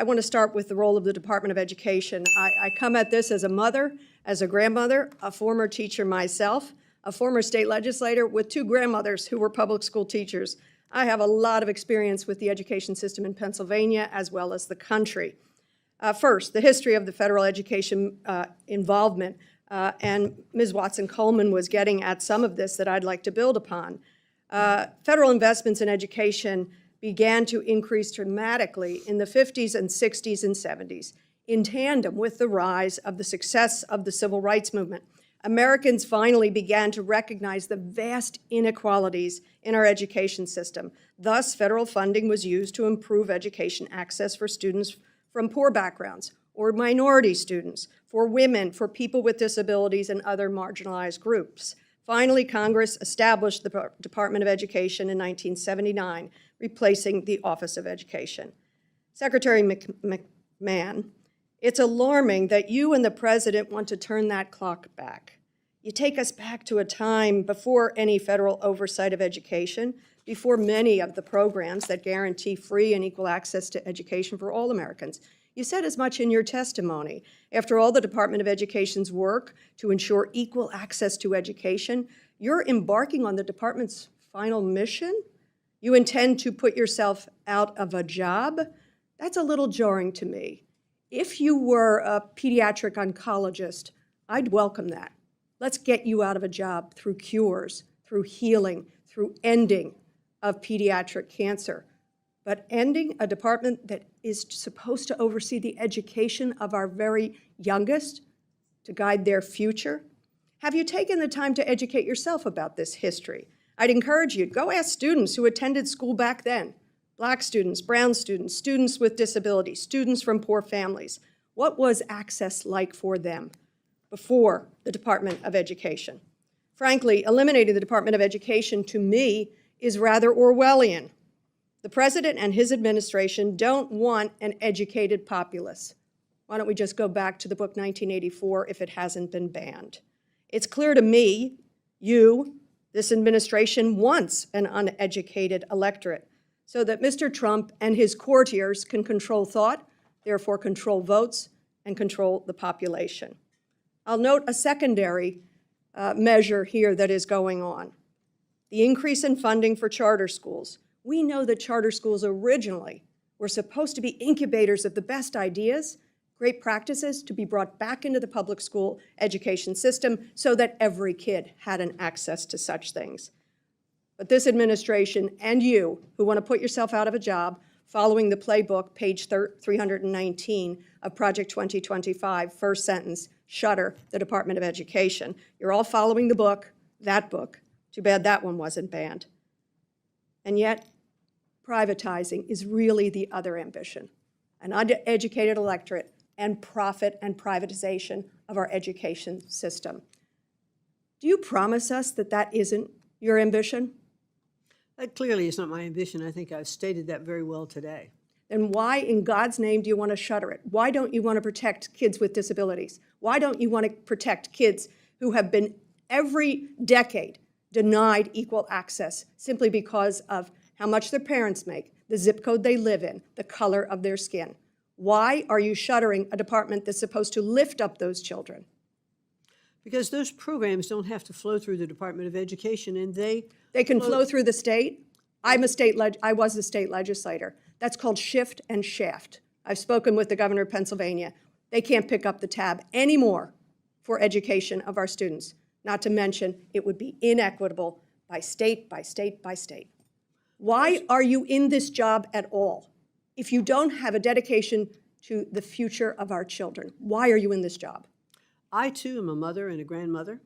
I want to start with the role of the Department of Education. I come at this as a mother, as a grandmother, a former teacher myself, a former state legislator with two grandmothers who were public school teachers. I have a lot of experience with the education system in Pennsylvania as well as the country. First, the history of the federal education involvement, and Ms. Watson-Coleman was getting at some of this that I'd like to build upon. Federal investments in education began to increase dramatically in the 50s and 60s and 70s, in tandem with the rise of the success of the civil rights movement. Americans finally began to recognize the vast inequalities in our education system. Thus, federal funding was used to improve education access for students from poor backgrounds, or minority students, for women, for people with disabilities, and other marginalized groups. Finally, Congress established the Department of Education in 1979, replacing the Office of Education. Secretary McMahon, it's alarming that you and the President want to turn that clock back. You take us back to a time before any federal oversight of education, before many of the programs that guarantee free and equal access to education for all Americans. You said as much in your testimony. After all the Department of Education's work to ensure equal access to education, you're embarking on the department's final mission? You intend to put yourself out of a job? That's a little jarring to me. If you were a pediatric oncologist, I'd welcome that. Let's get you out of a job through cures, through healing, through ending of pediatric cancer. But ending a department that is supposed to oversee the education of our very youngest, to guide their future? Have you taken the time to educate yourself about this history? I'd encourage you, go ask students who attended school back then. Black students, brown students, students with disabilities, students from poor families. What was access like for them before the Department of Education? Frankly, eliminating the Department of Education, to me, is rather Orwellian. The President and his administration don't want an educated populace. Why don't we just go back to the book 1984 if it hasn't been banned? It's clear to me, this administration wants an uneducated electorate so that Mr. Trump and his courtiers can control thought, therefore control votes, and control the population. I'll note a secondary measure here that is going on. The increase in funding for charter schools. We know that charter schools originally were supposed to be incubators of the best ideas, great practices to be brought back into the public school education system so that every kid had an access to such things. But this administration and you, who want to put yourself out of a job, following the playbook, page 319 of Project 2025, first sentence, shutter the Department of Education. You're all following the book, that book. Too bad that one wasn't banned. And yet, privatizing is really the other ambition, an uneducated electorate and profit and privatization of our education system. Do you promise us that that isn't your ambition? That clearly is not my ambition. I think I've stated that very well today. Then why in God's name do you want to shutter it? Why don't you want to protect kids with disabilities? Why don't you want to protect kids who have been every decade denied equal access simply because of how much their parents make, the zip code they live in, the color of their skin? Why are you shuttering a department that's supposed to lift up those children? Because those programs don't have to flow through the Department of Education, and they can flow through the state. I was a state legislator. That's called shift and shaft. I've spoken with the governor of Pennsylvania. They can't pick up the tab anymore for education of our students. Not to mention, it would be inequitable by state, by state, by state. Why are you in this job at all? If you don't have a dedication to the future of our children, why are you in this job? I, too, am a mother and a grandmother,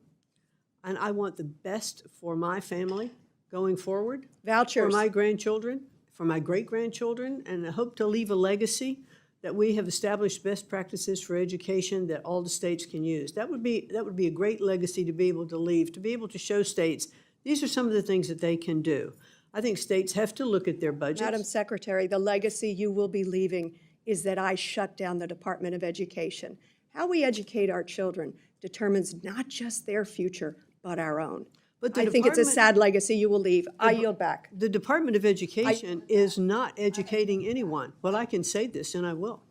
and I want the best for my family going forward. Vouchers. For my grandchildren, for my great-grandchildren, and I hope to leave a legacy that we have established best practices for education that all the states can use. That would be a great legacy to be able to leave, to be able to show states these are some of the things that they can do. I think states have to look at their budgets. Madam Secretary, the legacy you will be leaving is that I shut down the Department of Education. How we educate our children determines not just their future, but our own. But I think it's a sad legacy you will leave. I yield back. The Department of Education is not educating anyone. Well, I can say this, and I will.